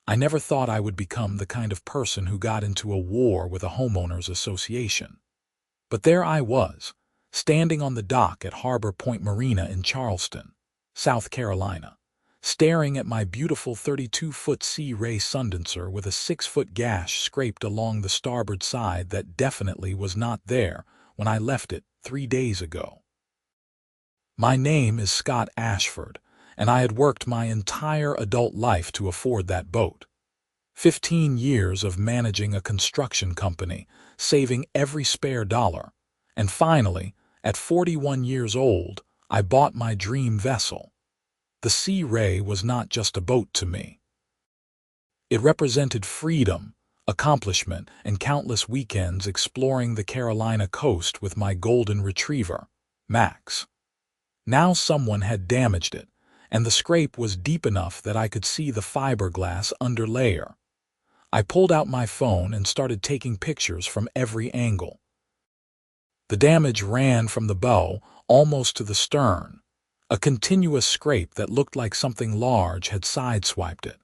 I never thought I would become the kind of person who got into a war with a homeowners association. But there I was, standing on the dock at Harbor Point Marina in Charleston, South Carolina, staring at my beautiful 32-foot Sea Ray Sundancer with a 6-foot gash scraped along the starboard side that definitely was not there when I left it 3 days ago. My name is Scott Ashford, and I had worked my entire adult life to afford that boat. 15 years of managing a construction company, saving every spare dollar, and finally, at 41 years old, I bought my dream vessel. The Sea Ray was not just a boat to me. It represented freedom, accomplishment, and countless weekends exploring the Carolina coast with my golden retriever, Max. Now someone had damaged it, and the scrape was deep enough that I could see the fiberglass underlayer. I pulled out my phone and started taking pictures from every angle. The damage ran from the bow almost to the stern, a continuous scrape that looked like something large had sideswiped it.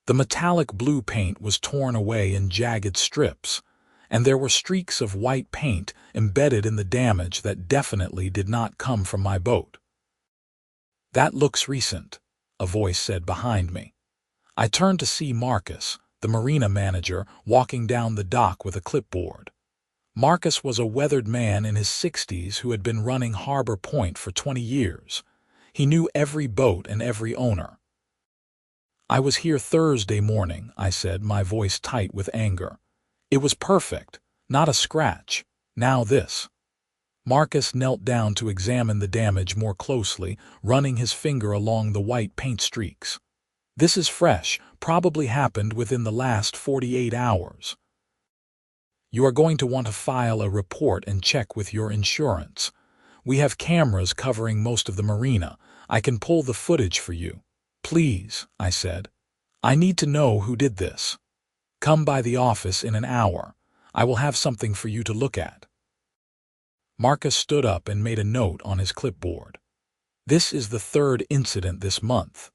The metallic blue paint was torn away in jagged strips, and there were streaks of white paint embedded in the damage that definitely did not come from my boat. "That looks recent," a voice said behind me. I turned to see Marcus, the Marina manager, walking down the dock with a clipboard. Marcus was a weathered man in his 60s who had been running Harbor Point for 20 years. He knew every boat and every owner. "I was here Thursday morning," I said, my voice tight with anger. "It was perfect, not a scratch. Now this." Marcus knelt down to examine the damage more closely, running his finger along the white paint streaks. "This is fresh, probably happened within the last 48 hours. You are going to want to file a report and check with your insurance. We have cameras covering most of the marina. I can pull the footage for you." "Please," I said. "I need to know who did this. Come by the office in an hour. I will have something for you to look at." Marcus stood up and made a note on his clipboard. "This is the third incident this month.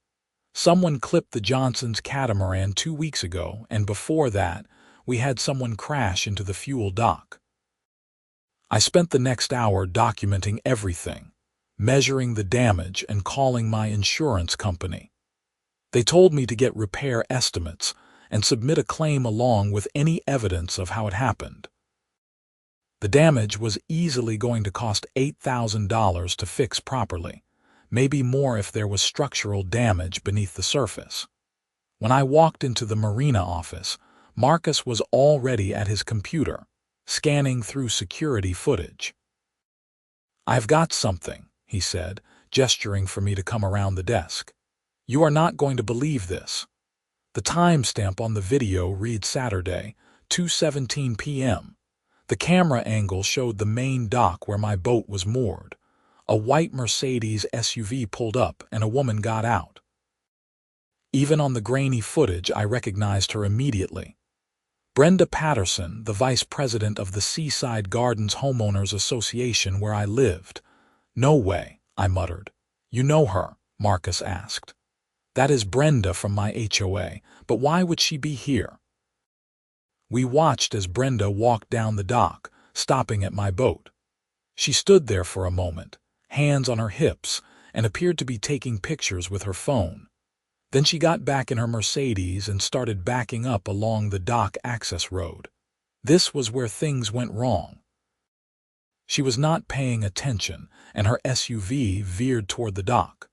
Someone clipped the Johnson's catamaran 2 weeks ago, and before that, we had someone crash into the fuel dock." I spent the next hour documenting everything, measuring the damage and calling my insurance company. They told me to get repair estimates and submit a claim along with any evidence of how it happened. The damage was easily going to cost $8,000 to fix properly, maybe more if there was structural damage beneath the surface. When I walked into the Marina office, Marcus was already at his computer, scanning through security footage. "I've got something," he said, gesturing for me to come around the desk. "You are not going to believe this." The timestamp on the video reads Saturday, 2:17 p.m. The camera angle showed the main dock where my boat was moored. A white Mercedes SUV pulled up and a woman got out. Even on the grainy footage, I recognized her immediately. Brenda Patterson, the vice president of the Seaside Gardens Homeowners Association where I lived. "No way," I muttered. "You know her?" Marcus asked. "That is Brenda from my HOA, but why would she be here?" We watched as Brenda walked down the dock, stopping at my boat. She stood there for a moment, hands on her hips, and appeared to be taking pictures with her phone. Then she got back in her Mercedes and started backing up along the dock access road. This was where things went wrong. She was not paying attention, and her SUV veered toward the dock.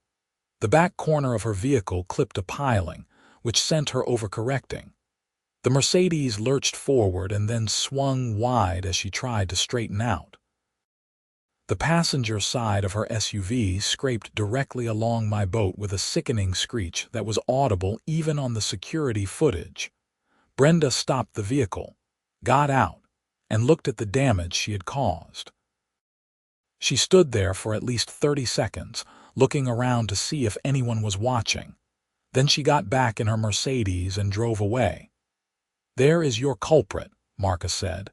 The back corner of her vehicle clipped a piling, which sent her overcorrecting. The Mercedes lurched forward and then swung wide as she tried to straighten out. The passenger side of her SUV scraped directly along my boat with a sickening screech that was audible even on the security footage. Brenda stopped the vehicle, got out, and looked at the damage she had caused. She stood there for at least 30 seconds, looking around to see if anyone was watching. Then she got back in her Mercedes and drove away. "There is your culprit," Marcus said.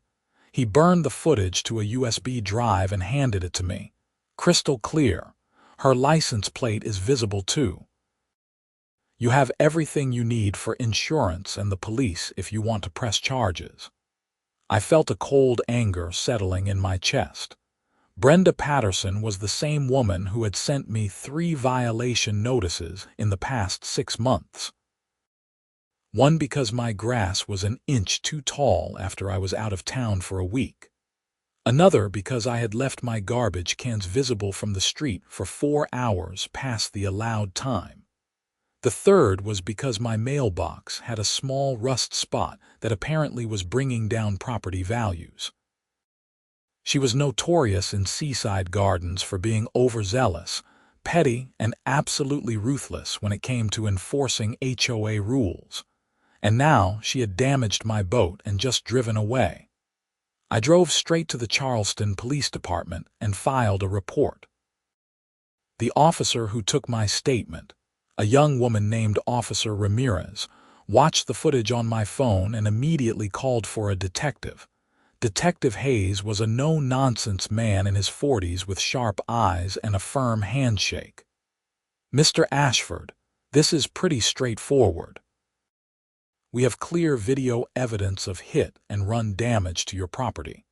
He burned the footage to a USB drive and handed it to me. "Crystal clear. Her license plate is visible too." You have everything you need for insurance and the police if you want to press charges." I felt a cold anger settling in my chest. Brenda Patterson was the same woman who had sent me 3 violation notices in the past 6 months. One because my grass was an inch too tall after I was out of town for a week. Another because I had left my garbage cans visible from the street for 4 hours past the allowed time. The third was because my mailbox had a small rust spot that apparently was bringing down property values. She was notorious in Seaside Gardens for being overzealous, petty, and absolutely ruthless when it came to enforcing HOA rules. And now she had damaged my boat and just driven away. I drove straight to the Charleston Police Department and filed a report. The officer who took my statement, a young woman named Officer Ramirez, watched the footage on my phone and immediately called for a detective. Detective Hayes was a no-nonsense man in his 40s with sharp eyes and a firm handshake. "Mr. Ashford, this is pretty straightforward. We have clear video evidence of hit-and-run damage to your property.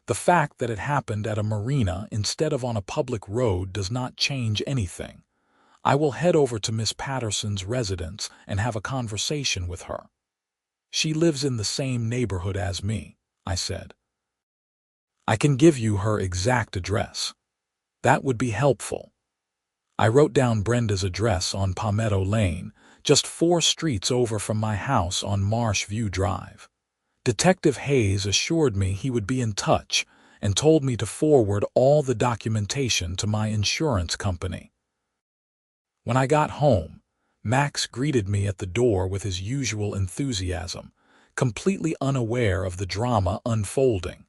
The fact that it happened at a marina instead of on a public road does not change anything. I will head over to Miss Patterson's residence and have a conversation with her. She lives in the same neighborhood as me," I said. "I can give you her exact address. That would be helpful." I wrote down Brenda's address on Palmetto Lane, just 4 streets over from my house on Marsh View Drive. Detective Hayes assured me he would be in touch and told me to forward all the documentation to my insurance company. When I got home, Max greeted me at the door with his usual enthusiasm, completely unaware of the drama unfolding.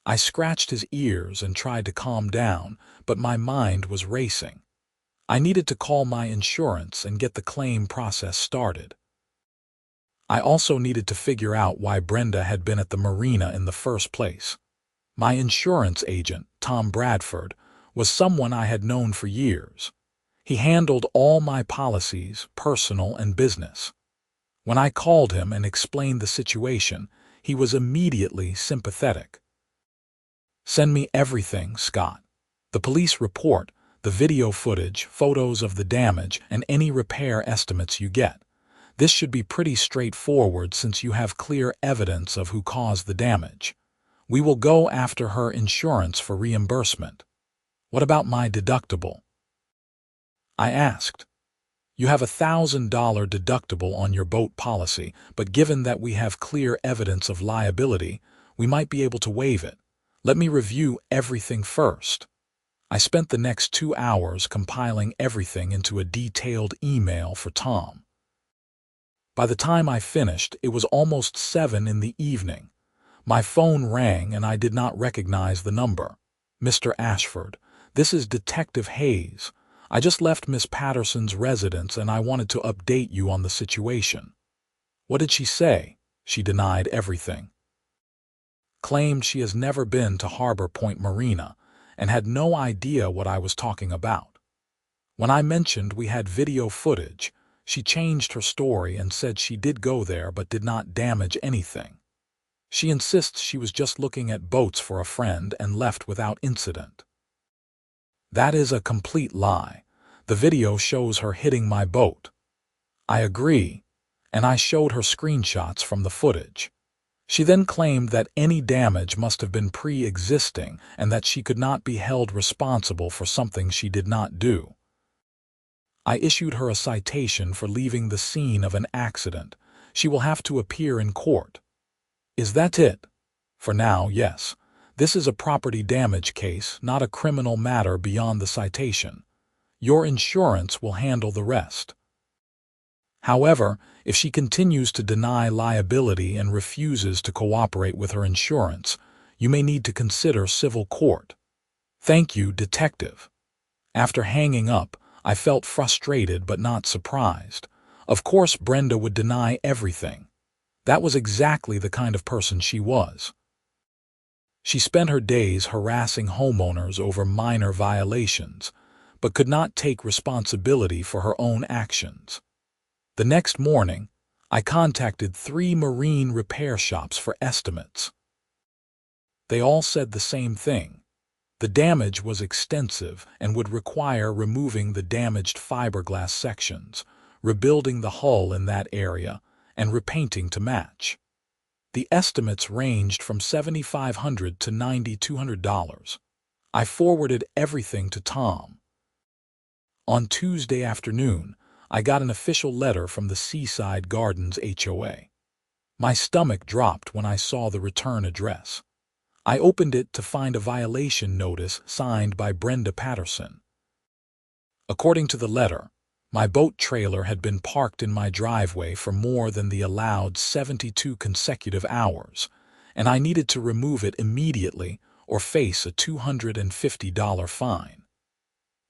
I scratched his ears and tried to calm down, but my mind was racing. I needed to call my insurance and get the claim process started. I also needed to figure out why Brenda had been at the marina in the first place. My insurance agent, Tom Bradford, was someone I had known for years. He handled all my policies, personal and business. When I called him and explained the situation, he was immediately sympathetic. "Send me everything, Scott. The police report, the video footage, photos of the damage, and any repair estimates you get. This should be pretty straightforward since you have clear evidence of who caused the damage. We will go after her insurance for reimbursement." "What about my deductible?" I asked. "You have a $1,000 deductible on your boat policy, but given that we have clear evidence of liability, we might be able to waive it. Let me review everything first." I spent the next 2 hours compiling everything into a detailed email for Tom. By the time I finished, it was almost 7 in the evening. My phone rang and I did not recognize the number. "Mr. Ashford, this is Detective Hayes. I just left Miss Patterson's residence and I wanted to update you on the situation." "What did she say?" "She denied everything. Claimed she has never been to Harbor Point Marina and had no idea what I was talking about. When I mentioned we had video footage, she changed her story and said she did go there but did not damage anything. She insists she was just looking at boats for a friend and left without incident." "That is a complete lie. The video shows her hitting my boat." "I agree, and I showed her screenshots from the footage. She then claimed that any damage must have been pre-existing and that she could not be held responsible for something she did not do. I issued her a citation for leaving the scene of an accident. She will have to appear in court." "Is that it?" "For now, yes. This is a property damage case, not a criminal matter beyond the citation. Your insurance will handle the rest. However, if she continues to deny liability and refuses to cooperate with her insurance, you may need to consider civil court." "Thank you, Detective." After hanging up, I felt frustrated but not surprised. Of course Brenda would deny everything. That was exactly the kind of person she was. She spent her days harassing homeowners over minor violations, but could not take responsibility for her own actions. The next morning, I contacted 3 marine repair shops for estimates. They all said the same thing. The damage was extensive and would require removing the damaged fiberglass sections, rebuilding the hull in that area, and repainting to match. The estimates ranged from $7,500 to $9,200. I forwarded everything to Tom. On Tuesday afternoon, I got an official letter from the Seaside Gardens HOA. My stomach dropped when I saw the return address. I opened it to find a violation notice signed by Brenda Patterson. According to the letter, my boat trailer had been parked in my driveway for more than the allowed 72 consecutive hours, and I needed to remove it immediately or face a $250 fine.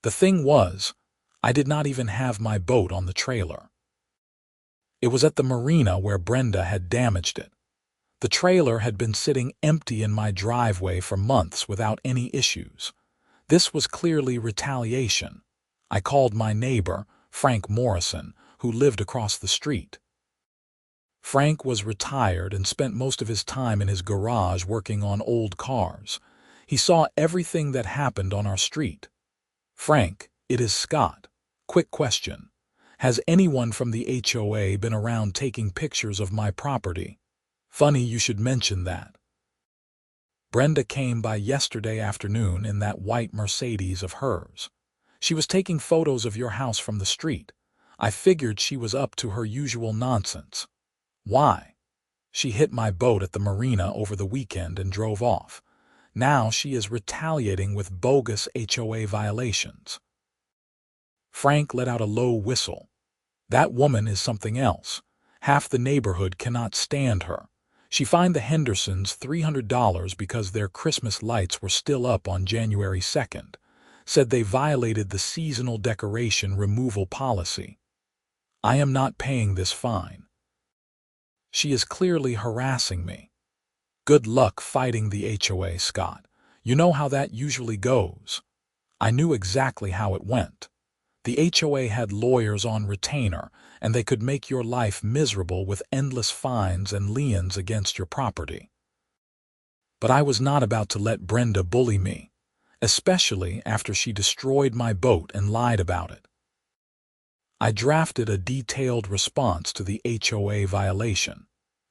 The thing was, I did not even have my boat on the trailer. It was at the marina where Brenda had damaged it. The trailer had been sitting empty in my driveway for months without any issues. This was clearly retaliation. I called my neighbor, Frank Morrison, who lived across the street. Frank was retired and spent most of his time in his garage working on old cars. He saw everything that happened on our street. "Frank, it is Scott. Quick question. Has anyone from the HOA been around taking pictures of my property? Funny you should mention that. Brenda came by yesterday afternoon in that white Mercedes of hers. She was taking photos of your house from the street. I figured she was up to her usual nonsense. Why? She hit my boat at the marina over the weekend and drove off. Now she is retaliating with bogus HOA violations." Frank let out a low whistle. "That woman is something else. Half the neighborhood cannot stand her. She fined the Hendersons $300 because their Christmas lights were still up on January 2nd. Said they violated the seasonal decoration removal policy. I am not paying this fine. She is clearly harassing me. Good luck fighting the HOA, Scott. You know how that usually goes." I knew exactly how it went. The HOA had lawyers on retainer, and they could make your life miserable with endless fines and liens against your property. But I was not about to let Brenda bully me, especially after she destroyed my boat and lied about it. I drafted a detailed response to the HOA violation,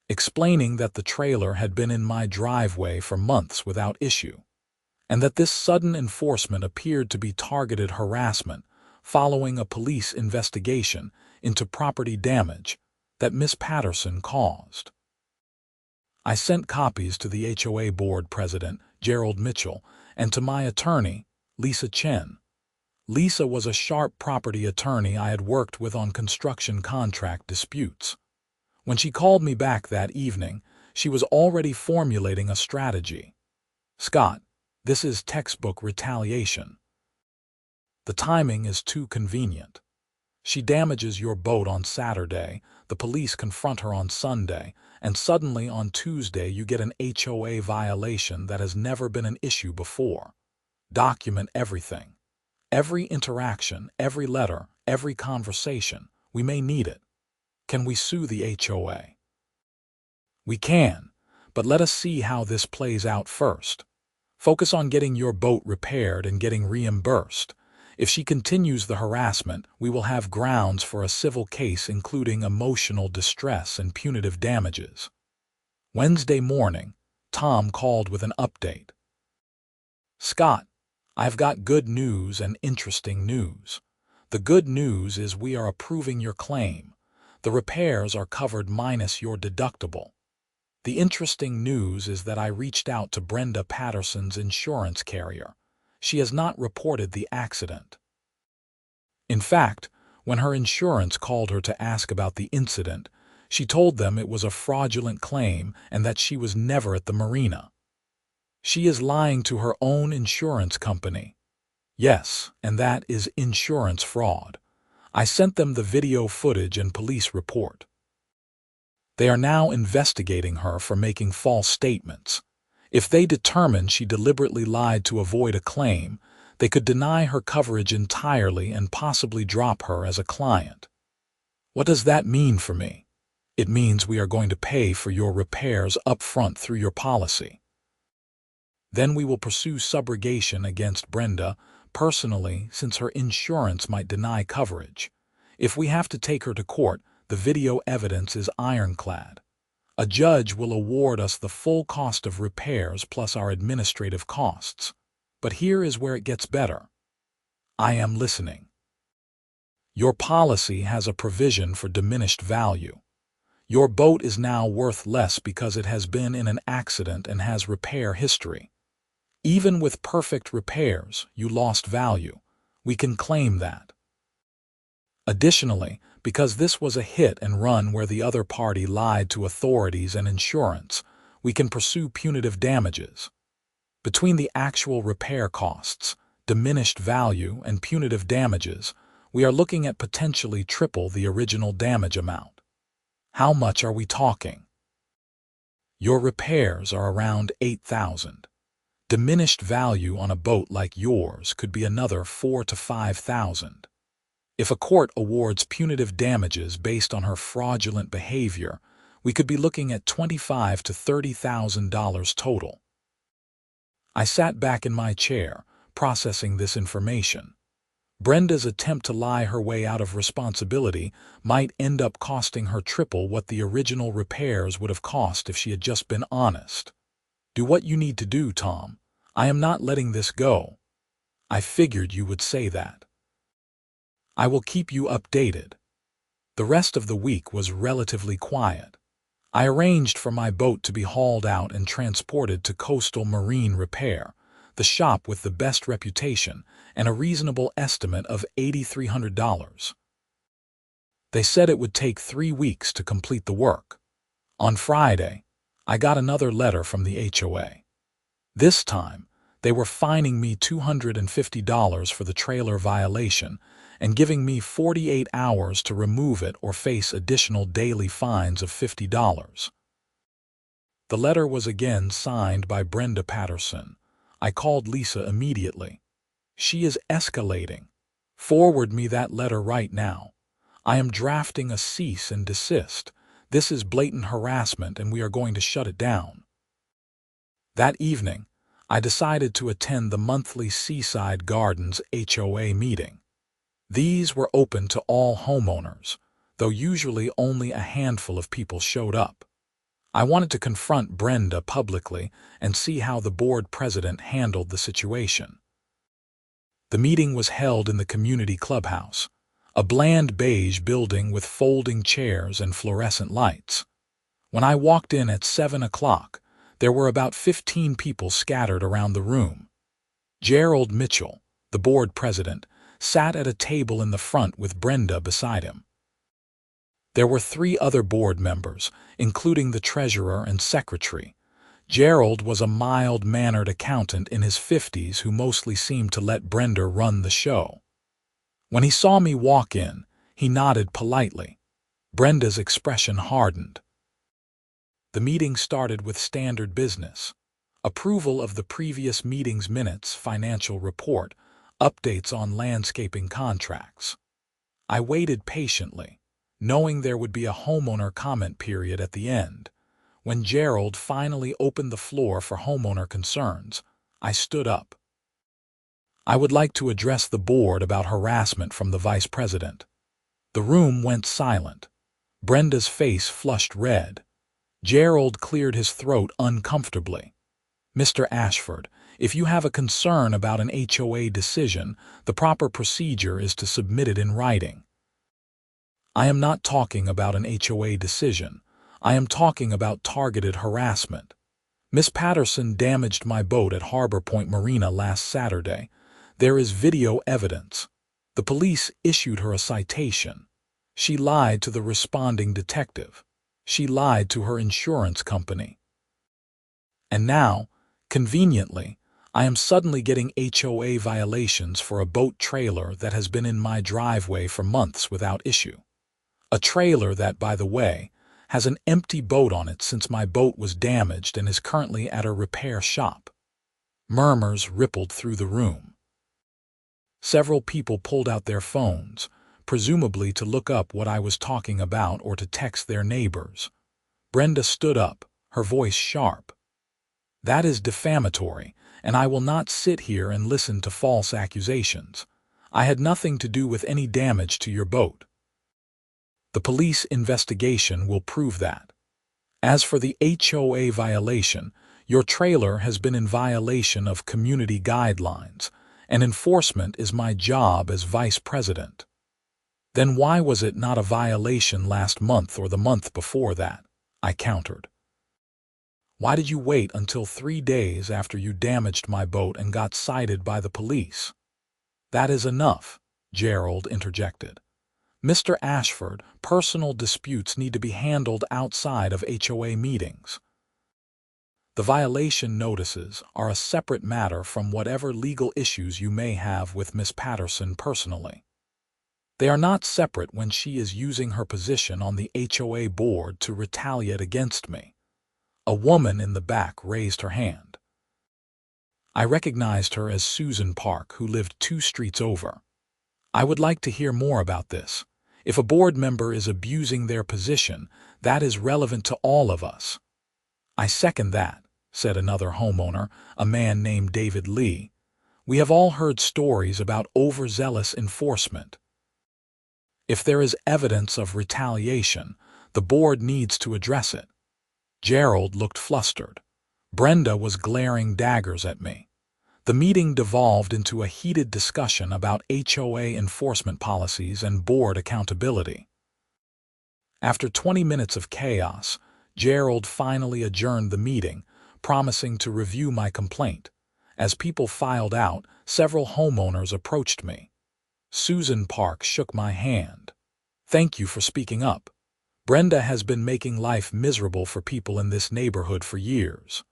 explaining that the trailer had been in my driveway for months without issue, and that this sudden enforcement appeared to be targeted harassment following a police investigation into property damage that Miss Patterson caused. I sent copies to the HOA board president, Gerald Mitchell, and to my attorney, Lisa Chen. Lisa was a sharp property attorney I had worked with on construction contract disputes. When she called me back that evening, she was already formulating a strategy. "Scott, this is textbook retaliation. The timing is too convenient. She damages your boat on Saturday, the police confront her on Sunday, and suddenly on Tuesday you get an HOA violation that has never been an issue before. Document everything. Every interaction, every letter, every conversation. We may need it. Can we sue the HOA?" "We can, but let us see how this plays out first. Focus on getting your boat repaired and getting reimbursed. If she continues the harassment, we will have grounds for a civil case including emotional distress and punitive damages." Wednesday morning, Tom called with an update. "Scott, I've got good news and interesting news. The good news is we are approving your claim. The repairs are covered minus your deductible. The interesting news is that I reached out to Brenda Patterson's insurance carrier. She has not reported the accident. In fact, when her insurance called her to ask about the incident, she told them it was a fraudulent claim and that she was never at the marina. She is lying to her own insurance company. Yes, and that is insurance fraud. I sent them the video footage and police report. They are now investigating her for making false statements. If they determine she deliberately lied to avoid a claim, they could deny her coverage entirely and possibly drop her as a client. What does that mean for me? It means we are going to pay for your repairs upfront through your policy. Then we will pursue subrogation against Brenda personally, since her insurance might deny coverage. If we have to take her to court, the video evidence is ironclad. A judge will award us the full cost of repairs plus our administrative costs. But here is where it gets better. I am listening. Your policy has a provision for diminished value. Your boat is now worth less because it has been in an accident and has repair history. Even with perfect repairs, you lost value. We can claim that. Additionally, because this was a hit and run where the other party lied to authorities and insurance, we can pursue punitive damages. Between the actual repair costs, diminished value, and punitive damages, we are looking at potentially triple the original damage amount. How much are we talking? Your repairs are around $8,000. Diminished value on a boat like yours could be another $4,000 to $5,000. If a court awards punitive damages based on her fraudulent behavior, we could be looking at $25,000 to $30,000 total. I sat back in my chair, processing this information. Brenda's attempt to lie her way out of responsibility might end up costing her triple what the original repairs would have cost if she had just been honest. Do what you need to do, Tom. I am not letting this go. I figured you would say that. I will keep you updated. The rest of the week was relatively quiet. I arranged for my boat to be hauled out and transported to Coastal Marine Repair, the shop with the best reputation and a reasonable estimate of $8,300. They said it would take 3 weeks to complete the work. On Friday, I got another letter from the HOA. This time, they were fining me $250 for the trailer violation and giving me 48 hours to remove it or face additional daily fines of $50. The letter was again signed by Brenda Patterson. I called Lisa immediately. She is escalating. Forward me that letter right now. I am drafting a cease and desist. This is blatant harassment and we are going to shut it down. That evening, I decided to attend the monthly Seaside Gardens HOA meeting. These were open to all homeowners, though usually only a handful of people showed up. I wanted to confront Brenda publicly and see how the board president handled the situation. The meeting was held in the community clubhouse, a bland beige building with folding chairs and fluorescent lights. When I walked in at 7 o'clock, there were about 15 people scattered around the room. Gerald Mitchell, the board president, sat at a table in the front with Brenda beside him. There were 3 other board members, including the treasurer and secretary. Gerald was a mild-mannered accountant in his 50s who mostly seemed to let Brenda run the show. When he saw me walk in, he nodded politely. Brenda's expression hardened. The meeting started with standard business: approval of the previous meeting's minutes, financial report, updates on landscaping contracts. I waited patiently, knowing there would be a homeowner comment period at the end. When Gerald finally opened the floor for homeowner concerns, I stood up. I would like to address the board about harassment from the vice president. The room went silent. Brenda's face flushed red. Gerald cleared his throat uncomfortably. Mr. Ashford, if you have a concern about an HOA decision, the proper procedure is to submit it in writing. I am not talking about an HOA decision. I am talking about targeted harassment. Miss Patterson damaged my boat at Harbor Point Marina last Saturday. There is video evidence. The police issued her a citation. She lied to the responding detective. She lied to her insurance company. And now, conveniently, I am suddenly getting HOA violations for a boat trailer that has been in my driveway for months without issue. A trailer that, by the way, has an empty boat on it since my boat was damaged and is currently at a repair shop. Murmurs rippled through the room. Several people pulled out their phones, presumably to look up what I was talking about or to text their neighbors. Brenda stood up, her voice sharp. That is defamatory, and I will not sit here and listen to false accusations. I had nothing to do with any damage to your boat. The police investigation will prove that. As for the HOA violation, your trailer has been in violation of community guidelines, and enforcement is my job as vice president. Then why was it not a violation last month or the month before that? I countered. Why did you wait until 3 days after you damaged my boat and got cited by the police? That is enough, Gerald interjected. Mr. Ashford, personal disputes need to be handled outside of HOA meetings. The violation notices are a separate matter from whatever legal issues you may have with Miss Patterson personally. They are not separate when she is using her position on the HOA board to retaliate against me. A woman in the back raised her hand. I recognized her as Susan Park, who lived 2 streets over. I would like to hear more about this. If a board member is abusing their position, that is relevant to all of us. I second that, said another homeowner, a man named David Lee. We have all heard stories about overzealous enforcement. If there is evidence of retaliation, the board needs to address it. Gerald looked flustered. Brenda was glaring daggers at me. The meeting devolved into a heated discussion about HOA enforcement policies and board accountability. After 20 minutes of chaos, Gerald finally adjourned the meeting, promising to review my complaint. As people filed out, several homeowners approached me. Susan Park shook my hand. Thank you for speaking up. Brenda has been making life miserable for people in this neighborhood for years.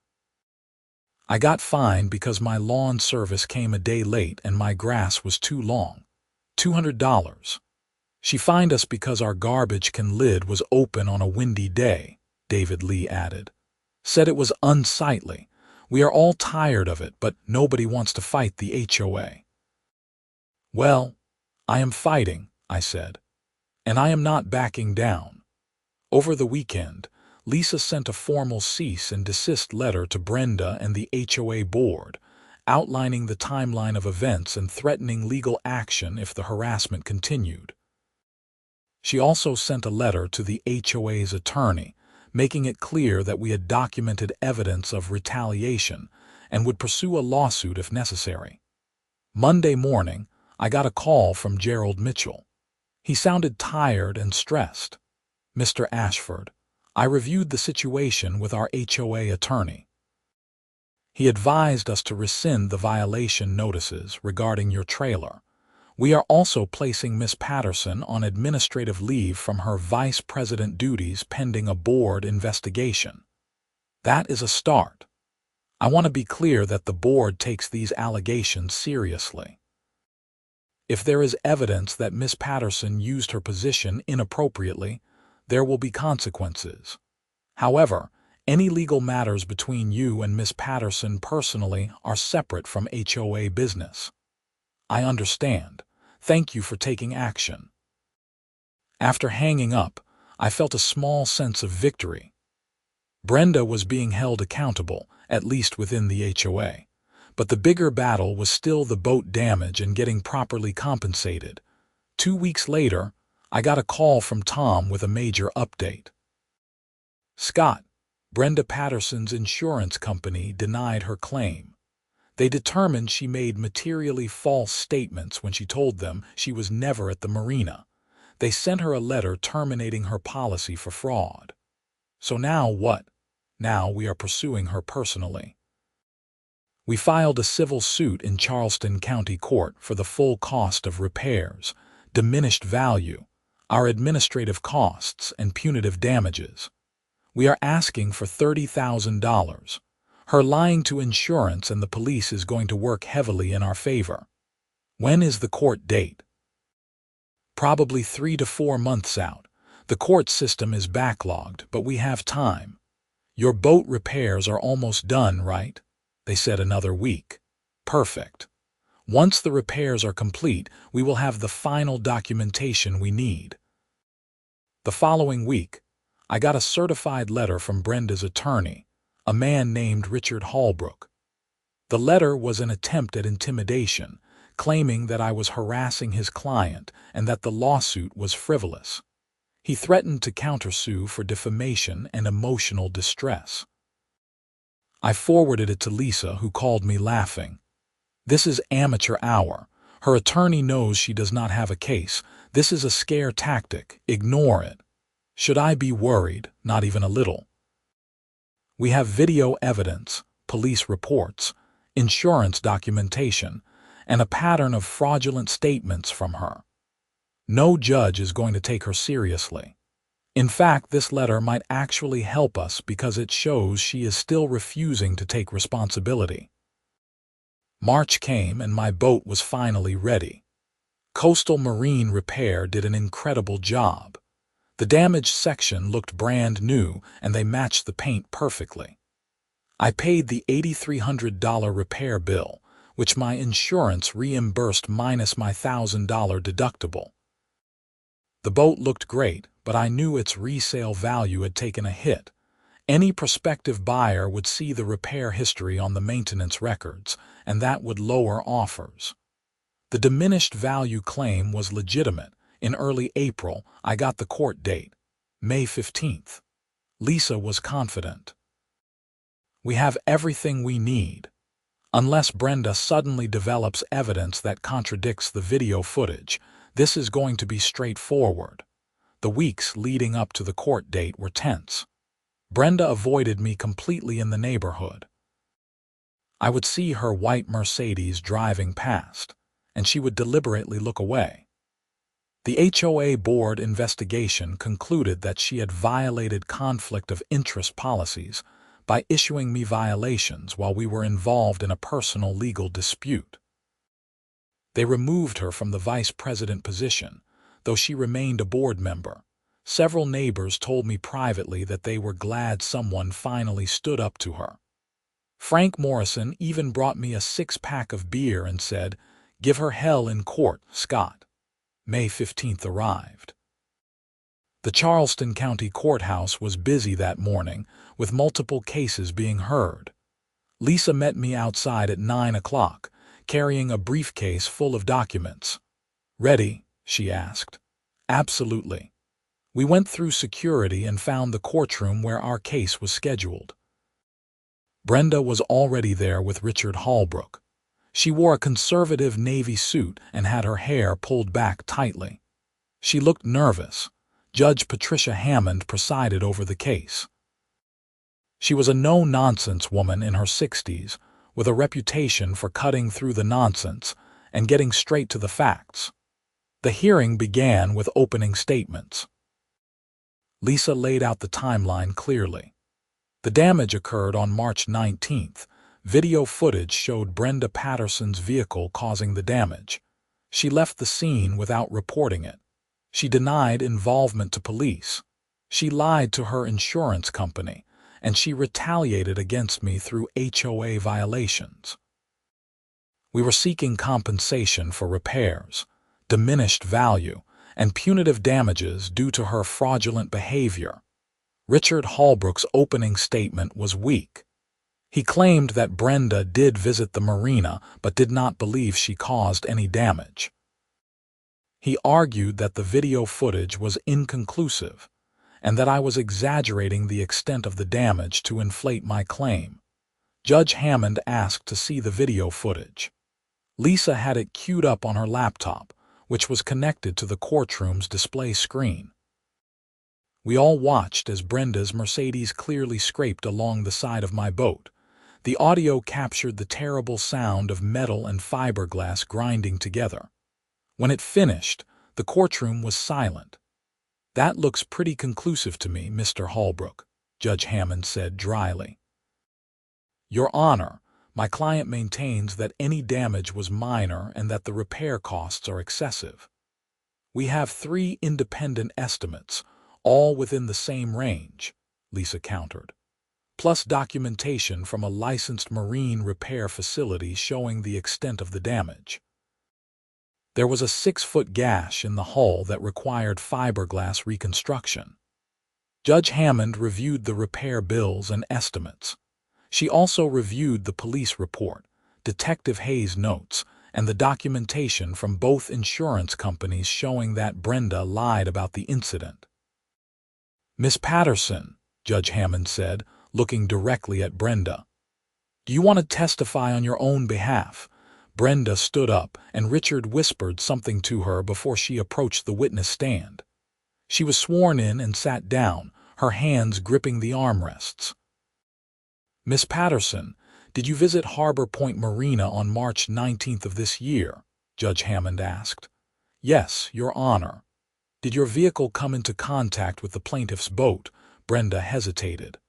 I got fined because my lawn service came a day late and my grass was too long. $200. She fined us because our garbage can lid was open on a windy day, David Lee added. Said it was unsightly. We are all tired of it, but nobody wants to fight the HOA. Well, I am fighting, I said, and I am not backing down. Over the weekend, Lisa sent a formal cease and desist letter to Brenda and the HOA board, outlining the timeline of events and threatening legal action if the harassment continued. She also sent a letter to the HOA's attorney, making it clear that we had documented evidence of retaliation and would pursue a lawsuit if necessary. Monday morning, I got a call from Gerald Mitchell. He sounded tired and stressed. Mr. Ashford, I reviewed the situation with our HOA attorney. He advised us to rescind the violation notices regarding your trailer. We are also placing Miss Patterson on administrative leave from her vice president duties pending a board investigation. That is a start. I want to be clear that the board takes these allegations seriously. If there is evidence that Miss Patterson used her position inappropriately, there will be consequences. However, any legal matters between you and Miss Patterson personally are separate from HOA business. I understand. Thank you for taking action. After hanging up, I felt a small sense of victory. Brenda was being held accountable, at least within the HOA. But the bigger battle was still the boat damage and getting properly compensated. 2 weeks later, I got a call from Tom with a major update. Scott, Brenda Patterson's insurance company denied her claim. They determined she made materially false statements when she told them she was never at the Marina. They sent her a letter terminating her policy for fraud. So now what? Now we are pursuing her personally. We filed a civil suit in Charleston County Court for the full cost of repairs, diminished value, our administrative costs, and punitive damages. We are asking for $30,000. Her lying to insurance and the police is going to work heavily in our favor. When is the court date? Probably 3 to 4 months out. The court system is backlogged, but we have time. Your boat repairs are almost done, right? They said another week. Perfect. Once the repairs are complete, we will have the final documentation we need. The following week, I got a certified letter from Brenda's attorney, a man named Richard Holbrook. The letter was an attempt at intimidation, claiming that I was harassing his client and that the lawsuit was frivolous. He threatened to countersue for defamation and emotional distress. I forwarded it to Lisa, who called me laughing. "This is amateur hour. Her attorney knows she does not have a case. This is a scare tactic. Ignore it." Should I be worried? Not even a little. We have video evidence, police reports, insurance documentation, and a pattern of fraudulent statements from her. No judge is going to take her seriously. In fact, this letter might actually help us because it shows she is still refusing to take responsibility. March came and my boat was finally ready. Coastal Marine Repair did an incredible job. The damaged section looked brand new and they matched the paint perfectly. I paid the $8,300 repair bill, which my insurance reimbursed minus my $1,000 deductible. The boat looked great, but I knew its resale value had taken a hit. Any prospective buyer would see the repair history on the maintenance records, and that would lower offers. The diminished value claim was legitimate. In early April, I got the court date, May 15th. Lisa was confident. "We have everything we need. Unless Brenda suddenly develops evidence that contradicts the video footage, this is going to be straightforward." The weeks leading up to the court date were tense. Brenda avoided me completely in the neighborhood. I would see her white Mercedes driving past, and she would deliberately look away. The HOA board investigation concluded that she had violated conflict of interest policies by issuing me violations while we were involved in a personal legal dispute. They removed her from the vice president position, though she remained a board member. Several neighbors told me privately that they were glad someone finally stood up to her. Frank Morrison even brought me a 6-pack of beer and said, "Give her hell in court, Scott." May 15th arrived. The Charleston County Courthouse was busy that morning, with multiple cases being heard. Lisa met me outside at 9 o'clock, carrying a briefcase full of documents. "Ready?" she asked. "Absolutely." We went through security and found the courtroom where our case was scheduled. Brenda was already there with Richard Holbrook. She wore a conservative navy suit and had her hair pulled back tightly. She looked nervous. Judge Patricia Hammond presided over the case. She was a no-nonsense woman in her 60s, with a reputation for cutting through the nonsense and getting straight to the facts. The hearing began with opening statements. Lisa laid out the timeline clearly. The damage occurred on March 19th. Video footage showed Brenda Patterson's vehicle causing the damage. She left the scene without reporting it. She denied involvement to police. She lied to her insurance company, and she retaliated against me through HOA violations. We were seeking compensation for repairs, diminished value, and punitive damages due to her fraudulent behavior. Richard Holbrook's opening statement was weak. He claimed that Brenda did visit the Marina but did not believe she caused any damage. He argued that the video footage was inconclusive and that I was exaggerating the extent of the damage to inflate my claim. Judge Hammond asked to see the video footage. Lisa had it queued up on her laptop, which was connected to the courtroom's display screen. We all watched as Brenda's Mercedes clearly scraped along the side of my boat. The audio captured the terrible sound of metal and fiberglass grinding together. When it finished, the courtroom was silent. "That looks pretty conclusive to me, Mr. Holbrook," Judge Hammond said dryly. "Your Honor, my client maintains that any damage was minor and that the repair costs are excessive. We have 3 independent estimates, all within the same range," Lisa countered. plus documentation from a licensed marine repair facility showing the extent of the damage. There was a 6-foot gash in the hull that required fiberglass reconstruction. Judge Hammond reviewed the repair bills and estimates. She also reviewed the police report, Detective Hayes' notes, and the documentation from both insurance companies showing that Brenda lied about the incident. "Miss Patterson," Judge Hammond said, looking directly at Brenda, "do you want to testify on your own behalf?" Brenda stood up, and Richard whispered something to her before she approached the witness stand. She was sworn in and sat down, her hands gripping the armrests. "Miss Patterson, did you visit Harbor Point Marina on March 19th of this year?" Judge Hammond asked. "Yes, Your Honor." "Did your vehicle come into contact with the plaintiff's boat?" Brenda hesitated.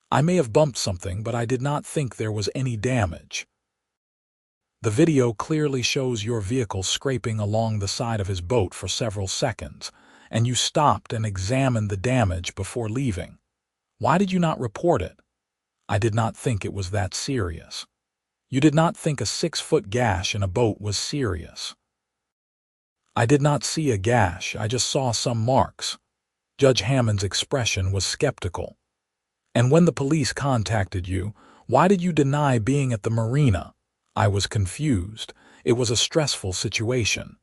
"I may have bumped something, but I did not think there was any damage." "The video clearly shows your vehicle scraping along the side of his boat for several seconds, and you stopped and examined the damage before leaving. Why did you not report it?" "I did not think it was that serious." "You did not think a 6-foot gash in a boat was serious?" "I did not see a gash, I just saw some marks." Judge Hammond's expression was skeptical. "And when the police contacted you, why did you deny being at the marina?" "I was confused. It was a stressful situation."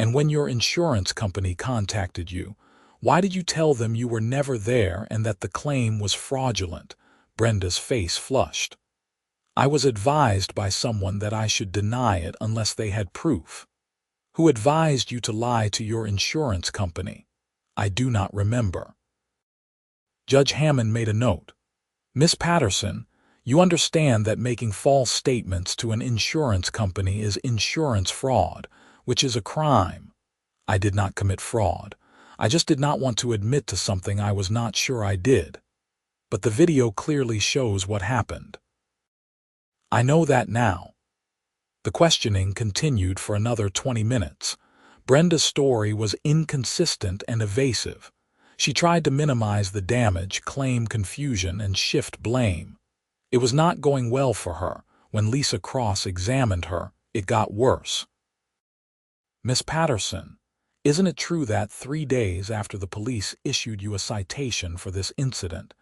"And when your insurance company contacted you, why did you tell them you were never there and that the claim was fraudulent?" Brenda's face flushed. "I was advised by someone that I should deny it unless they had proof." "Who advised you to lie to your insurance company?" "I do not remember." Judge Hammond made a note. "Miss Patterson, you understand that making false statements to an insurance company is insurance fraud, which is a crime." "I did not commit fraud. I just did not want to admit to something I was not sure I did. But the video clearly shows what happened." "I know that now." The questioning continued for another 20 minutes. Brenda's story was inconsistent and evasive. She tried to minimize the damage, claim confusion, and shift blame. It was not going well for her. When Lisa cross-examined her, it got worse. "Miss Patterson, isn't it true that 3 days after the police issued you a citation for this incident,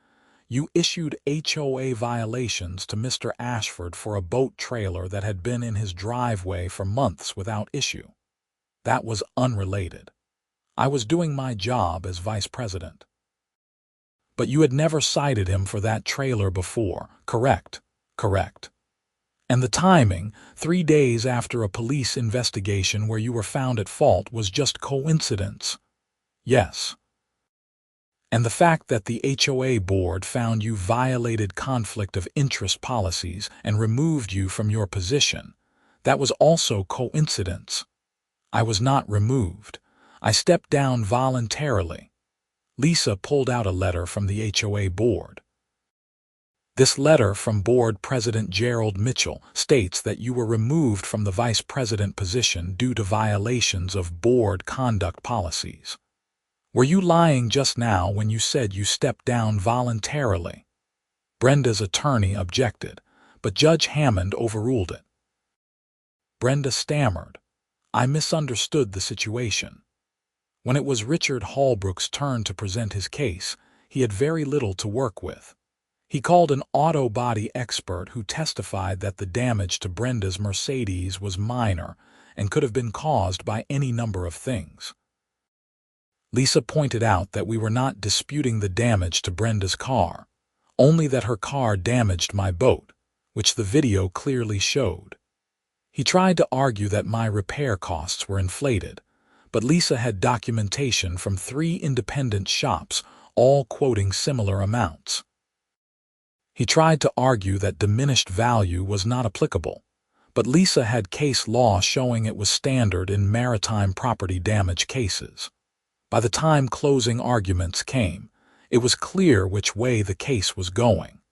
you issued HOA violations to Mr. Ashford for a boat trailer that had been in his driveway for months without issue?" "That was unrelated. I was doing my job as vice president." "But you had never cited him for that trailer before, correct?" "Correct." "And the timing, 3 days after a police investigation where you were found at fault, was just coincidence?" "Yes." "And the fact that the HOA board found you violated conflict of interest policies and removed you from your position, that was also coincidence?" "I was not removed. I stepped down voluntarily." Lisa pulled out a letter from the HOA board. "This letter from Board President Gerald Mitchell states that you were removed from the vice president position due to violations of board conduct policies. Were you lying just now when you said you stepped down voluntarily?" Brenda's attorney objected, but Judge Hammond overruled it. Brenda stammered, "I misunderstood the situation." When it was Richard Holbrook's turn to present his case, he had very little to work with. He called an auto body expert who testified that the damage to Brenda's Mercedes was minor and could have been caused by any number of things. Lisa pointed out that we were not disputing the damage to Brenda's car, only that her car damaged my boat, which the video clearly showed. He tried to argue that my repair costs were inflated, but Lisa had documentation from 3 independent shops, all quoting similar amounts. He tried to argue that diminished value was not applicable, but Lisa had case law showing it was standard in maritime property damage cases. By the time closing arguments came, it was clear which way the case was going.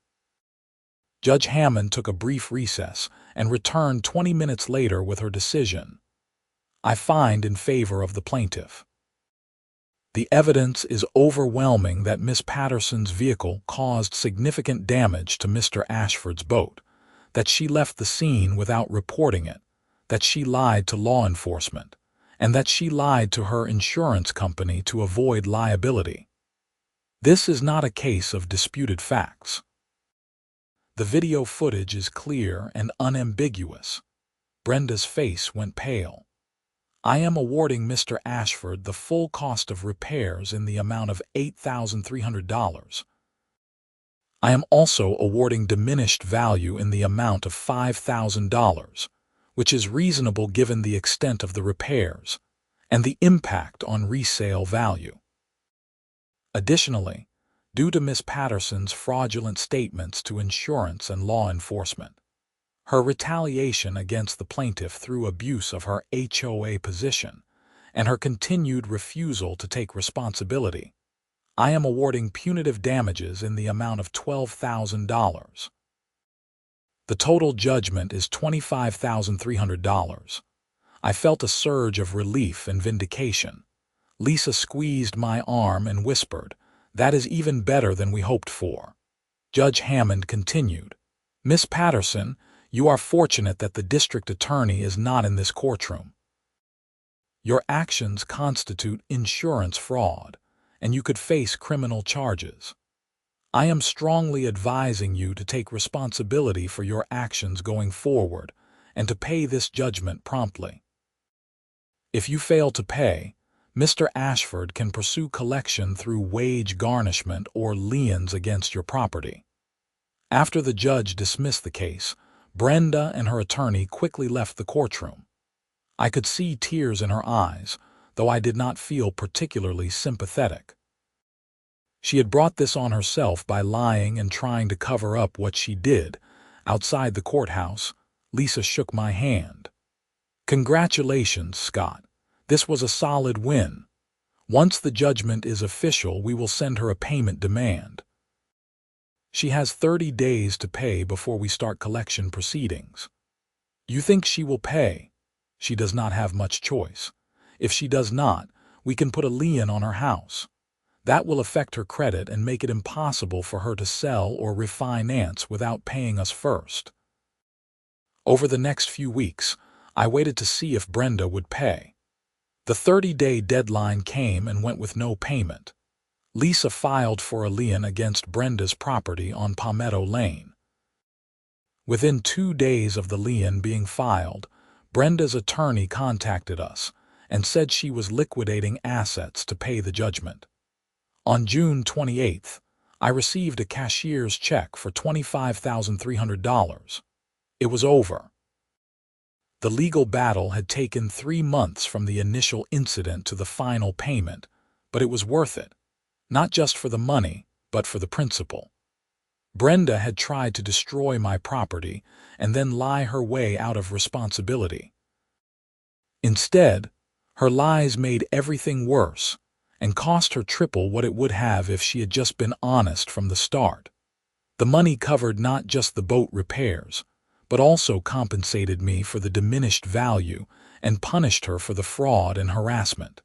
Judge Hammond took a brief recess and returned 20 minutes later with her decision. "I find in favor of the plaintiff." The evidence is overwhelming that Miss Patterson's vehicle caused significant damage to Mr. Ashford's boat, that she left the scene without reporting it, that she lied to law enforcement, and that she lied to her insurance company to avoid liability. This is not a case of disputed facts. The video footage is clear and unambiguous. Brenda's face went pale. I am awarding Mr. Ashford the full cost of repairs in the amount of $8,300. I am also awarding diminished value in the amount of $5,000, which is reasonable given the extent of the repairs and the impact on resale value. Additionally, due to Miss Patterson's fraudulent statements to insurance and law enforcement, her retaliation against the plaintiff through abuse of her HOA position, and her continued refusal to take responsibility, I am awarding punitive damages in the amount of $12,000. The total judgment is $25,300. I felt a surge of relief and vindication. Lisa squeezed my arm and whispered, "That is even better than we hoped for." Judge Hammond continued, "Miss Patterson, you are fortunate that the district attorney is not in this courtroom. Your actions constitute insurance fraud, and you could face criminal charges. I am strongly advising you to take responsibility for your actions going forward and to pay this judgment promptly. If you fail to pay, Mr. Ashford can pursue collection through wage garnishment or liens against your property." After the judge dismissed the case, Brenda and her attorney quickly left the courtroom. I could see tears in her eyes, though I did not feel particularly sympathetic. She had brought this on herself by lying and trying to cover up what she did. Outside the courthouse, Lisa shook my hand. "Congratulations, Scott. This was a solid win. Once the judgment is official, we will send her a payment demand. She has 30 days to pay before we start collection proceedings. You think she will pay? She does not have much choice. If she does not, we can put a lien on her house. That will affect her credit and make it impossible for her to sell or refinance without paying us first." Over the next few weeks, I waited to see if Brenda would pay. The 30-day deadline came and went with no payment. Lisa filed for a lien against Brenda's property on Palmetto Lane. Within 2 days of the lien being filed, Brenda's attorney contacted us and said she was liquidating assets to pay the judgment. On June 28th, I received a cashier's check for $25,300. It was over. The legal battle had taken 3 months from the initial incident to the final payment, but it was worth it. Not just for the money, but for the principle. Brenda had tried to destroy my property and then lie her way out of responsibility. Instead, her lies made everything worse and cost her triple what it would have if she had just been honest from the start. The money covered not just the boat repairs, but also compensated me for the diminished value and punished her for the fraud and harassment.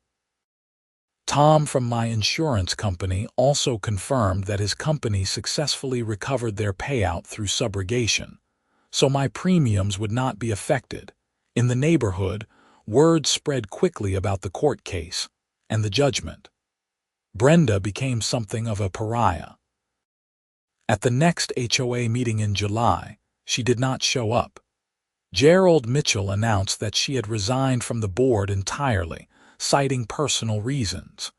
Tom from my insurance company also confirmed that his company successfully recovered their payout through subrogation, so my premiums would not be affected. In the neighborhood, word spread quickly about the court case and the judgment. Brenda became something of a pariah. At the next HOA meeting in July, she did not show up. Gerald Mitchell announced that she had resigned from the board entirely, citing personal reasons.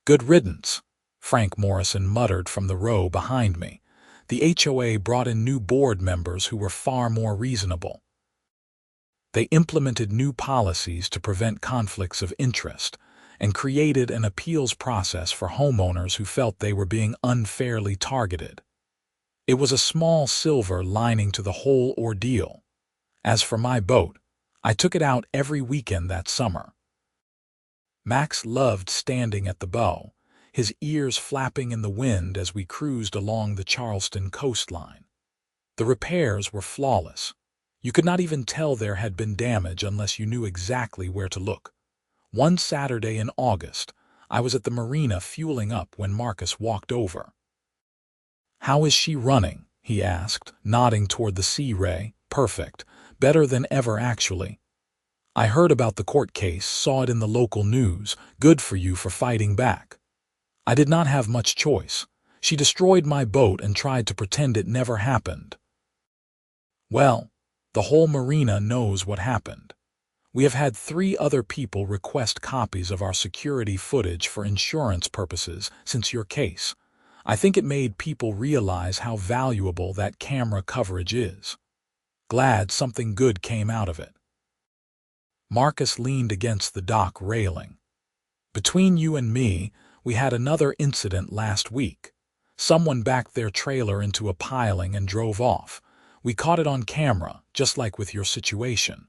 "Good riddance," Frank Morrison muttered from the row behind me. The HOA brought in new board members who were far more reasonable. They implemented new policies to prevent conflicts of interest and created an appeals process for homeowners who felt they were being unfairly targeted. It was a small silver lining to the whole ordeal. As for my boat, I took it out every weekend that summer. Max loved standing at the bow, his ears flapping in the wind as we cruised along the Charleston coastline. The repairs were flawless. You could not even tell there had been damage unless you knew exactly where to look. One Saturday in August, I was at the Marina fueling up when Marcus walked over. "How is she running?" he asked, nodding toward the Sea Ray. "Perfect. Better than ever, actually. I heard about the court case, saw it in the local news. Good for you for fighting back." "I did not have much choice. She destroyed my boat and tried to pretend it never happened." "Well, the whole Marina knows what happened. We have had 3 other people request copies of our security footage for insurance purposes since your case. I think it made people realize how valuable that camera coverage is. Glad something good came out of it." Marcus leaned against the dock railing. "Between you and me, we had another incident last week. Someone backed their trailer into a piling and drove off. We caught it on camera, just like with your situation.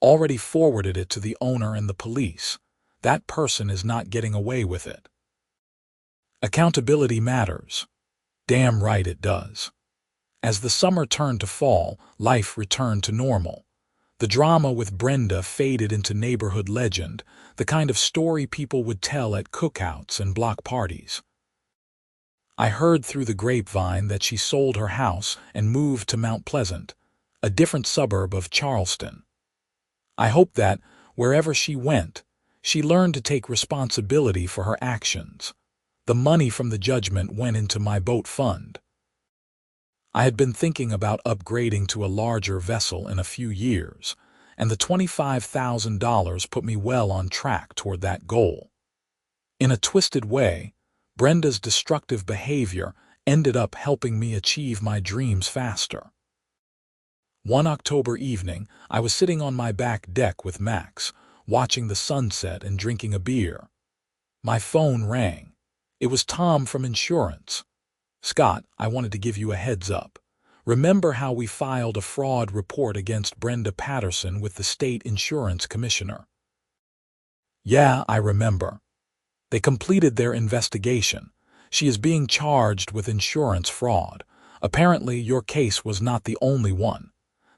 Already forwarded it to the owner and the police. That person is not getting away with it." Accountability matters. Damn right it does. As the summer turned to fall, life returned to normal. The drama with Brenda faded into neighborhood legend, the kind of story people would tell at cookouts and block parties. I heard through the grapevine that she sold her house and moved to Mount Pleasant, a different suburb of Charleston. I hope that, wherever she went, she learned to take responsibility for her actions. The money from the judgment went into my boat fund. I had been thinking about upgrading to a larger vessel in a few years, and the $25,000 put me well on track toward that goal. In a twisted way, Brenda's destructive behavior ended up helping me achieve my dreams faster. One October evening, I was sitting on my back deck with Max, watching the sunset and drinking a beer. My phone rang. It was Tom from insurance. "Scott, I wanted to give you a heads up. Remember how we filed a fraud report against Brenda Patterson with the state insurance commissioner?" "Yeah, I remember. They completed their investigation. She is being charged with insurance fraud. Apparently, your case was not the only one.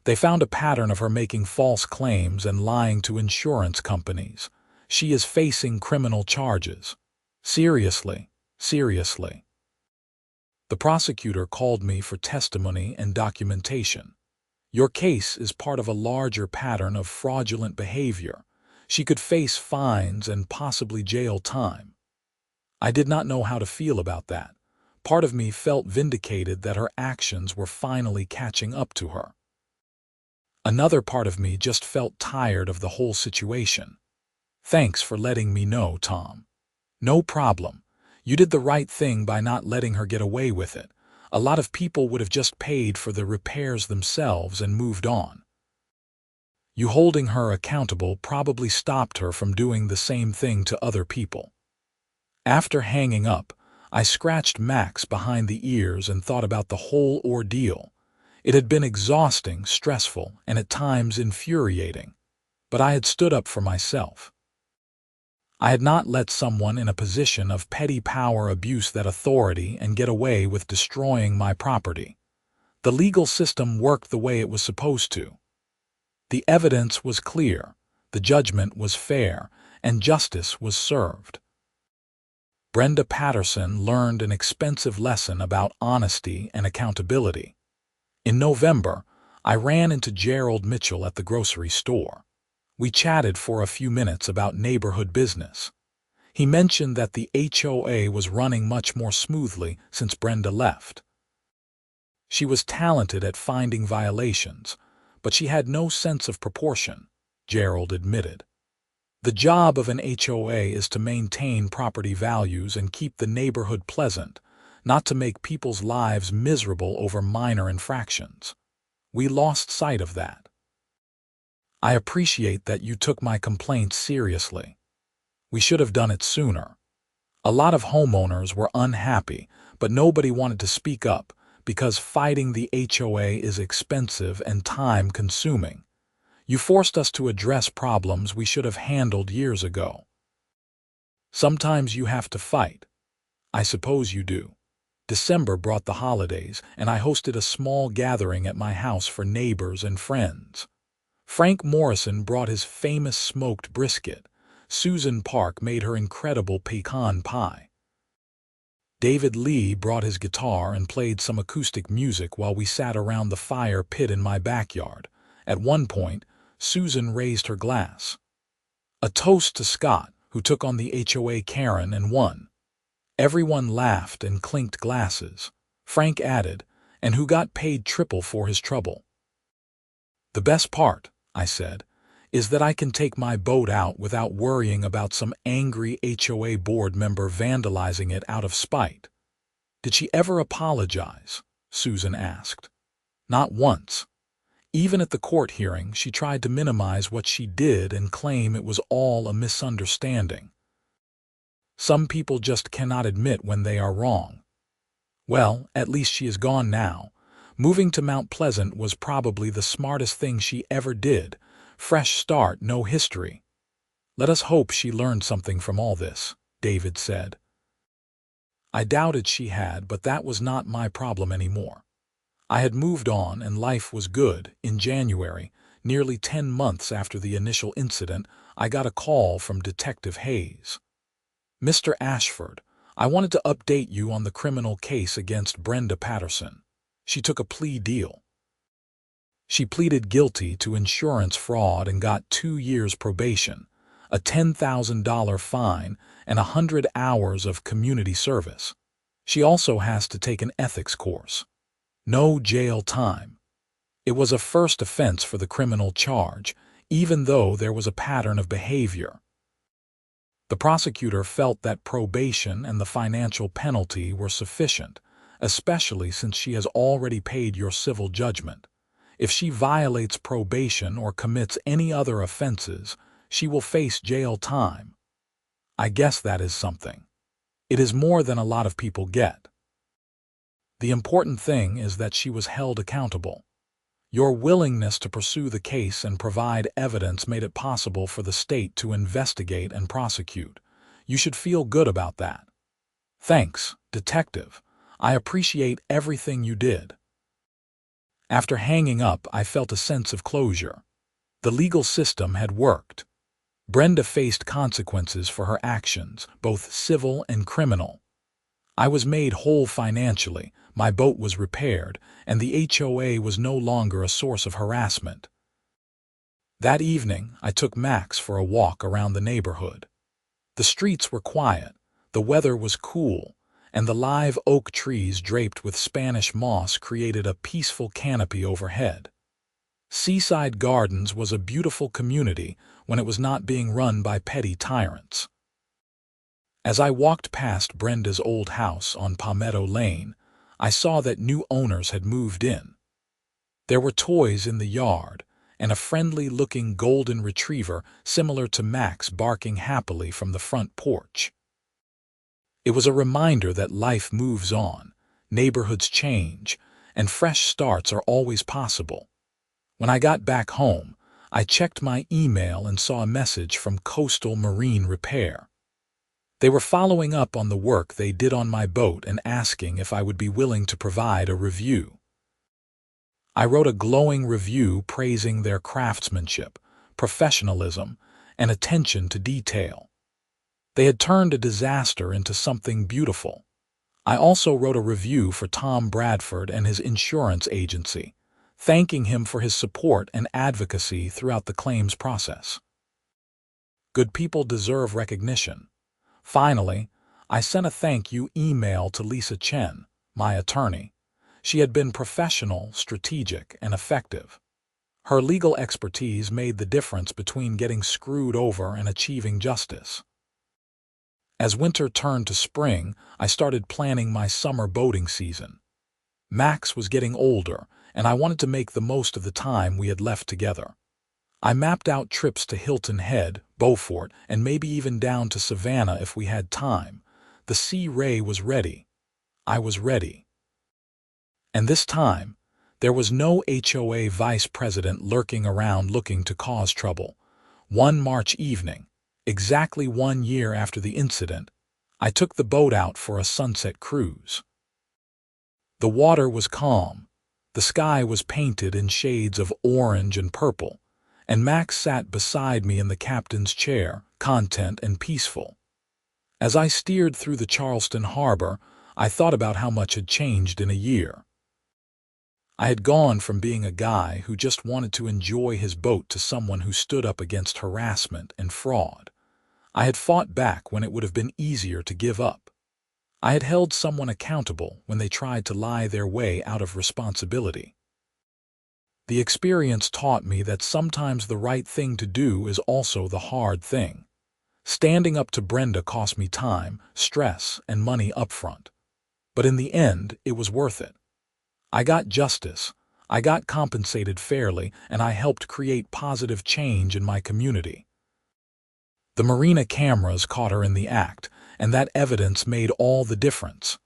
They found a pattern of her making false claims and lying to insurance companies. She is facing criminal charges." Seriously. The prosecutor called me for testimony and documentation. "Your case is part of a larger pattern of fraudulent behavior. She could face fines and possibly jail time." I did not know how to feel about that. Part of me felt vindicated that her actions were finally catching up to her. Another part of me just felt tired of the whole situation. "Thanks for letting me know, Tom." "No problem. You did the right thing by not letting her get away with it. A lot of people would have just paid for the repairs themselves and moved on. You holding her accountable probably stopped her from doing the same thing to other people." After hanging up, I scratched Max behind the ears and thought about the whole ordeal. It had been exhausting, stressful, and at times infuriating. But I had stood up for myself. I had not let someone in a position of petty power abuse that authority and get away with destroying my property. The legal system worked the way it was supposed to. The evidence was clear, the judgment was fair, and justice was served. Brenda Patterson learned an expensive lesson about honesty and accountability. In November, I ran into Gerald Mitchell at the grocery store. We chatted for a few minutes about neighborhood business. He mentioned that the HOA was running much more smoothly since Brenda left. She was talented at finding violations, but she had no sense of proportion, Gerald admitted. The job of an HOA is to maintain property values and keep the neighborhood pleasant, not to make people's lives miserable over minor infractions. We lost sight of that. I appreciate that you took my complaints seriously. We should have done it sooner. A lot of homeowners were unhappy, but nobody wanted to speak up because fighting the HOA is expensive and time-consuming. You forced us to address problems we should have handled years ago. Sometimes you have to fight. I suppose you do. December brought the holidays, and I hosted a small gathering at my house for neighbors and friends. Frank Morrison brought his famous smoked brisket, Susan Park made her incredible pecan pie. David Lee brought his guitar and played some acoustic music while we sat around the fire pit in my backyard. At one point, Susan raised her glass. A toast to Scott, who took on the HOA Karen and won. Everyone laughed and clinked glasses. Frank added, and who got paid triple for his trouble. The best part, I said, is that I can take my boat out without worrying about some angry HOA board member vandalizing it out of spite. Did she ever apologize? Susan asked. Not once. Even at the court hearing, she tried to minimize what she did and claim it was all a misunderstanding. Some people just cannot admit when they are wrong. Well, at least she is gone now. Moving to Mount Pleasant was probably the smartest thing she ever did. Fresh start, no history. Let us hope she learned something from all this, David said. I doubted she had, but that was not my problem anymore. I had moved on and life was good. In January, nearly 10 months after the initial incident, I got a call from Detective Hayes. Mr. Ashford, I wanted to update you on the criminal case against Brenda Patterson. She took a plea deal. She pleaded guilty to insurance fraud and got 2 years probation, a $10,000 fine, and 100 hours of community service. She also has to take an ethics course. No jail time. It was a first offense for the criminal charge, even though there was a pattern of behavior. The prosecutor felt that probation and the financial penalty were sufficient, especially since she has already paid your civil judgment. If she violates probation or commits any other offenses, she will face jail time. I guess that is something. It is more than a lot of people get. The important thing is that she was held accountable. Your willingness to pursue the case and provide evidence made it possible for the state to investigate and prosecute. You should feel good about that. Thanks, Detective. I appreciate everything you did. After hanging up, I felt a sense of closure. The legal system had worked. Brenda faced consequences for her actions, both civil and criminal. I was made whole financially, my boat was repaired, and the HOA was no longer a source of harassment. That evening, I took Max for a walk around the neighborhood. The streets were quiet, the weather was cool, and the live oak trees draped with Spanish moss created a peaceful canopy overhead. Seaside Gardens was a beautiful community when it was not being run by petty tyrants. As I walked past Brenda's old house on Palmetto Lane, I saw that new owners had moved in. There were toys in the yard, and a friendly-looking golden retriever similar to Max barking happily from the front porch. It was a reminder that life moves on, neighborhoods change, and fresh starts are always possible. When I got back home, I checked my email and saw a message from Coastal Marine Repair. They were following up on the work they did on my boat and asking if I would be willing to provide a review. I wrote a glowing review praising their craftsmanship, professionalism, and attention to detail. They had turned a disaster into something beautiful. I also wrote a review for Tom Bradford and his insurance agency, thanking him for his support and advocacy throughout the claims process. Good people deserve recognition. Finally, I sent a thank you email to Lisa Chen, my attorney. She had been professional, strategic, and effective. Her legal expertise made the difference between getting screwed over and achieving justice. As winter turned to spring, I started planning my summer boating season. Max was getting older, and I wanted to make the most of the time we had left together. I mapped out trips to Hilton Head, Beaufort, and maybe even down to Savannah if we had time. The Sea Ray was ready. I was ready. And this time, there was no HOA vice president lurking around looking to cause trouble. One March evening, exactly 1 year after the incident, I took the boat out for a sunset cruise. The water was calm. The sky was painted in shades of orange and purple, and Max sat beside me in the captain's chair, content and peaceful. As I steered through the Charleston harbor, I thought about how much had changed in a year. I had gone from being a guy who just wanted to enjoy his boat to someone who stood up against harassment and fraud. I had fought back when it would have been easier to give up. I had held someone accountable when they tried to lie their way out of responsibility. The experience taught me that sometimes the right thing to do is also the hard thing. Standing up to Brenda cost me time, stress, and money upfront. But in the end, it was worth it. I got justice, I got compensated fairly, and I helped create positive change in my community. The Marina cameras caught her in the act, and that evidence made all the difference.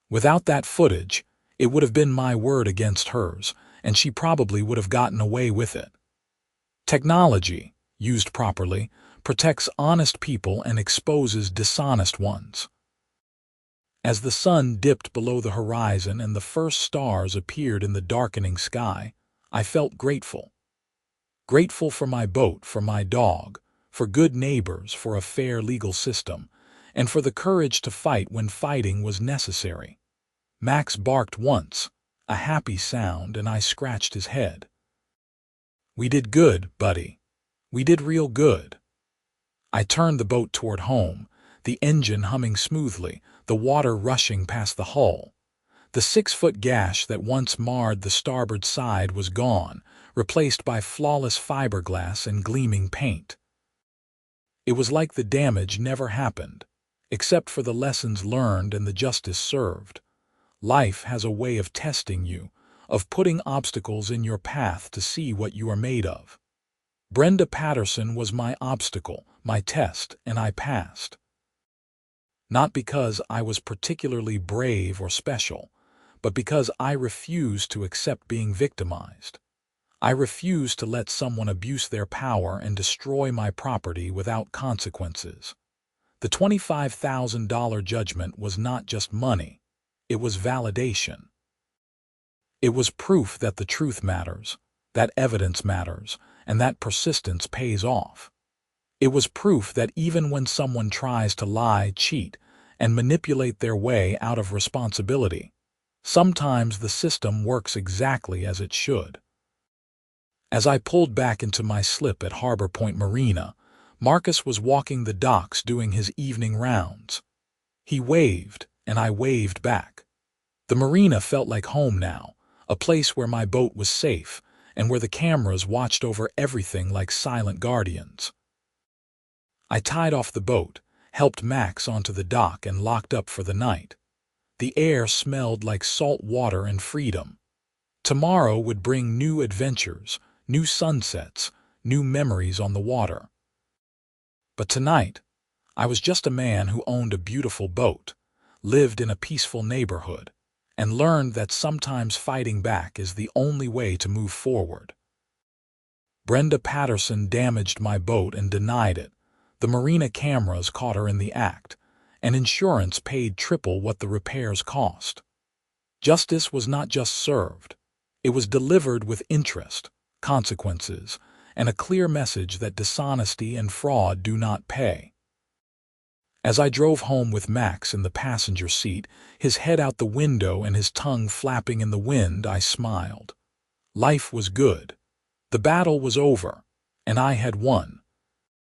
Without that footage, it would have been my word against hers, and she probably would have gotten away with it. Technology, used properly, protects honest people and exposes dishonest ones. As the sun dipped below the horizon and the first stars appeared in the darkening sky, I felt grateful. Grateful for my boat, for my dog, for good neighbors, for a fair legal system, and for the courage to fight when fighting was necessary. Max barked once, a happy sound, and I scratched his head. "We did good, buddy. We did real good." I turned the boat toward home, the engine humming smoothly, the water rushing past the hull. The 6-foot gash that once marred the starboard side was gone, replaced by flawless fiberglass and gleaming paint. It was like the damage never happened, except for the lessons learned and the justice served. Life has a way of testing you, of putting obstacles in your path to see what you are made of. Brenda Patterson was my obstacle, my test, and I passed. Not because I was particularly brave or special, but because I refused to accept being victimized. I refused to let someone abuse their power and destroy my property without consequences. The $25,000 judgment was not just money, it was validation. It was proof that the truth matters, that evidence matters, and that persistence pays off. It was proof that even when someone tries to lie, cheat, and manipulate their way out of responsibility, sometimes the system works exactly as it should. As I pulled back into my slip at Harbor Point Marina, Marcus was walking the docks doing his evening rounds. He waved, and I waved back. The marina felt like home now, a place where my boat was safe, and where the cameras watched over everything like silent guardians. I tied off the boat, helped Max onto the dock, and locked up for the night. The air smelled like salt water and freedom. Tomorrow would bring new adventures, new sunsets, new memories on the water. But tonight, I was just a man who owned a beautiful boat, lived in a peaceful neighborhood, and learned that sometimes fighting back is the only way to move forward. Brenda Patterson damaged my boat and denied it. The Marina cameras caught her in the act, and insurance paid triple what the repairs cost. Justice was not just served, it was delivered with interest, consequences, and a clear message that dishonesty and fraud do not pay. As I drove home with Max in the passenger seat, his head out the window and his tongue flapping in the wind, I smiled. Life was good. The battle was over, and I had won.